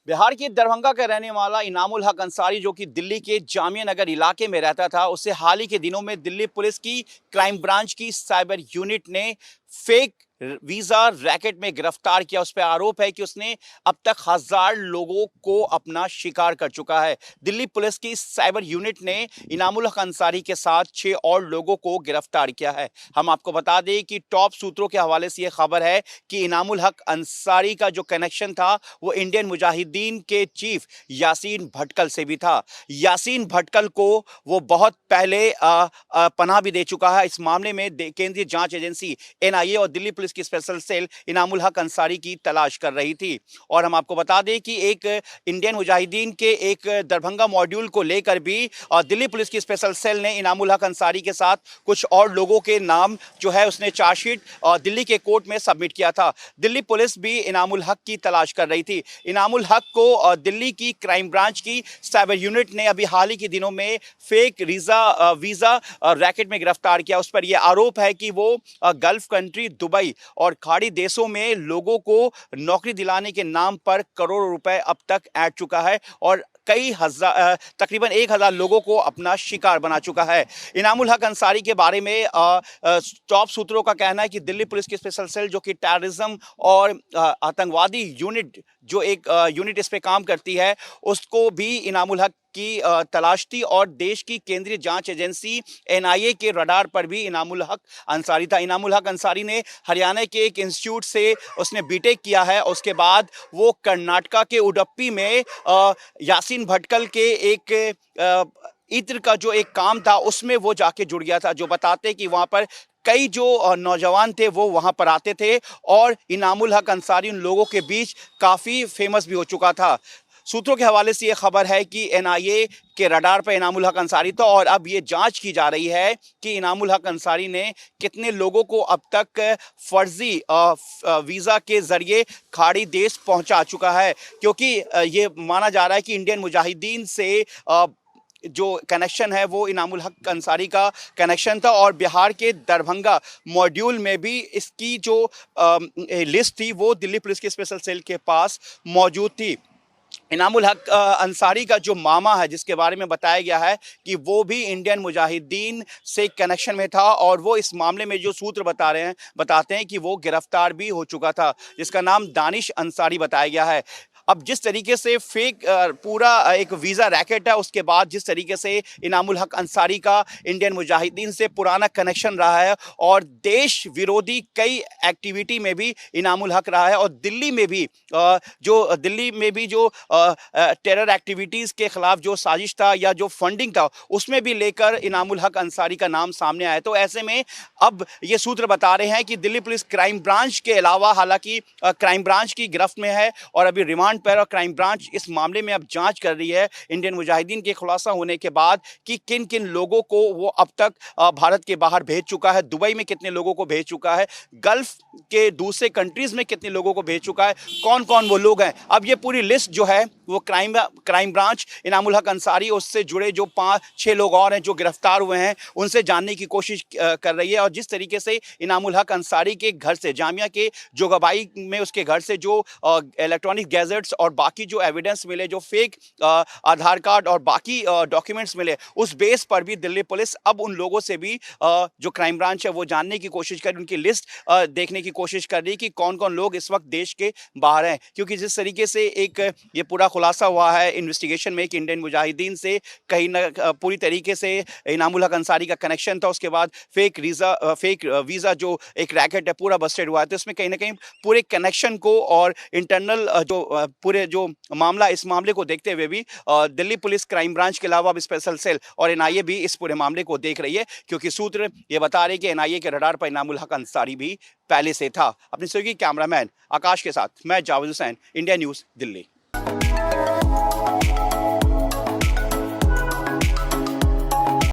बिहार के दरभंगा का रहने वाला इनामुल हक अंसारी जो कि दिल्ली के जामिया नगर इलाके में रहता था, उसे हाल ही के दिनों में दिल्ली पुलिस की क्राइम ब्रांच की साइबर यूनिट ने फेक वीजा रैकेट में गिरफ्तार किया। उस पर आरोप है कि उसने अब तक 1000 लोगों को अपना शिकार कर चुका है। दिल्ली पुलिस की साइबर यूनिट ने इनामुल हक अंसारी के साथ 6 और लोगों को गिरफ्तार किया है। हम आपको बता दें कि टॉप सूत्रों के हवाले से यह खबर है कि इनामुल हक अंसारी का जो कनेक्शन था वो इंडियन मुजाहिदीन के चीफ यासीन भटकल से भी था। यासीन भटकल को वो बहुत पहले पनाह भी दे चुका है। इस मामले में केंद्रीय जांच एजेंसी एनआईए और दिल्ली पुलिस की स्पेशल सेल इनामुल हक अंसारी की तलाश कर रही थी। और हम आपको बता दें कि एक इंडियन मुजाहिदीन के एक दरभंगा मॉड्यूल को लेकर भी दिल्ली पुलिस की स्पेशल सेल ने इनामुल हक अंसारी के साथ कुछ और लोगों के नाम जो है उसने चार्जशीट दिल्ली के कोर्ट में सबमिट किया था। दिल्ली पुलिस भी इनामुल हक की तलाश कर रही थी। इनामुल हक को दिल्ली की क्राइम ब्रांच की साइबर यूनिट ने अभी हाल ही के दिनों में फेक वीजा रैकेट में गिरफ्तार किया। उस पर यह आरोप है कि वो गल्फ कंट्री दुबई और खाड़ी देशों में लोगों को नौकरी दिलाने के नाम पर करोड़ों रुपए अब तक ऐंठ चुका है और कई हजार तकरीबन 1000 लोगों को अपना शिकार बना चुका है। इनामुल हक अंसारी के बारे में टॉप सूत्रों का कहना है कि दिल्ली पुलिस की स्पेशल सेल जो कि टेररिज्म और आतंकवादी यूनिट जो एक यूनिट इस पे काम करती है उसको भी इनामुल हक की तलाश थी और देश की केंद्रीय जांच एजेंसी एनआईए के रडार पर भी इनामुल हक अंसारी था। इनामुल हक अंसारी ने हरियाणा के एक इंस्टीट्यूट से उसने बीटेक किया है। उसके बाद वो कर्नाटका के उडुपी में यासीन भटकल के एक इत्र का जो एक काम था उसमें वो जाके जुड़ गया था, जो बताते कि वहां पर कई जो नौजवान थे वो वहां पर आते थे और इनामुल हक अंसारी उन लोगों के बीच काफ़ी फेमस भी हो चुका था। सूत्रों के हवाले से ये खबर है कि एनआईए के रडार पर इनामुल हक अंसारी था और अब ये जांच की जा रही है कि इनामुल हक अंसारी ने कितने लोगों को अब तक फर्जी वीज़ा के जरिए खाड़ी देश पहुंचा चुका है, क्योंकि ये माना जा रहा है कि इंडियन मुजाहिदीन से जो कनेक्शन है वो इनामुल हक अंसारी का कनेक्शन था और बिहार के दरभंगा मॉड्यूल में भी इसकी जो लिस्ट थी वो दिल्ली पुलिस के स्पेशल सेल के पास मौजूद थी। इनामुल हक अंसारी का जो मामा है जिसके बारे में बताया गया है कि वो भी इंडियन मुजाहिदीन से कनेक्शन में था और वो इस मामले में जो सूत्र बताते हैं कि वो गिरफ्तार भी हो चुका था, जिसका नाम दानिश अंसारी बताया गया है। अब जिस तरीके से फेक पूरा एक वीज़ा रैकेट है, उसके बाद जिस तरीके से इनामुल हक अंसारी का इंडियन मुजाहिदीन से पुराना कनेक्शन रहा है और देश विरोधी कई एक्टिविटी में भी इनामुल हक रहा है और दिल्ली में भी जो टेरर एक्टिविटीज़ के खिलाफ जो साजिश था या जो फंडिंग था उसमें भी लेकर इनामुल हक अंसारी का नाम सामने आया। तो ऐसे में अब ये सूत्र बता रहे हैं कि दिल्ली पुलिस क्राइम ब्रांच के अलावा हालांकि क्राइम ब्रांच की गिरफ्त में है और अभी रिमांड पर और क्राइम ब्रांच इस मामले में अब जांच कर रही है इंडियन मुजाहिदीन के खुलासा होने के बाद कि किन किन लोगों को वो अब तक भारत के बाहर भेज चुका है, दुबई में कितने लोगों को भेज चुका है, गल्फ के दूसरे कंट्रीज में कितने लोगों को भेज चुका है, कौन कौन वो लोग हैं। अब ये पूरी लिस्ट जो है वो क्राइम ब्रांच इनामुल हक अंसारी उससे जुड़े जो 5-6 लोग और हैं जो गिरफ्तार हुए हैं उनसे जानने की कोशिश कर रही है। और जिस तरीके से इनामुल हक अंसारी के घर से जामिया के जोगाबाई में उसके घर से जो इलेक्ट्रॉनिक गैजेट्स और बाकी जो एविडेंस मिले, जो फेक आधार कार्ड और बाकी डॉक्यूमेंट्स मिले, उस बेस पर भी दिल्ली पुलिस अब उन लोगों से भी जो क्राइम ब्रांच है वो जानने की कोशिश कर रही, उनकी लिस्ट देखने की कोशिश कर रही है कि कौन कौन लोग इस वक्त देश के बाहर हैं। क्योंकि जिस तरीके से एक ये पूरा खुलासा हुआ है इन्वेस्टिगेशन में कि इंडियन मुजाहिदीन से कहीं ना पूरी तरीके से इनामुल हक अंसारी का कनेक्शन था, उसके बाद फेक वीज़ा जो एक रैकेट है पूरा बस्टेड हुआ है, तो इसमें कहीं ना कहीं पूरे कनेक्शन को और इंटरनल जो पूरे जो मामला इस मामले को देखते हुए भी दिल्ली पुलिस क्राइम ब्रांच के अलावा अब स्पेशल सेल और एनआईए भी इस पूरे मामले को देख रही है, क्योंकि सूत्र ये बता रहे कि एनआईए के रडार पर इनामुल हक अंसारी भी पहले से था। अपने सहयोगी कैमरामैन आकाश के साथ मैं जावेद हुसैन, इंडिया न्यूज़, दिल्ली।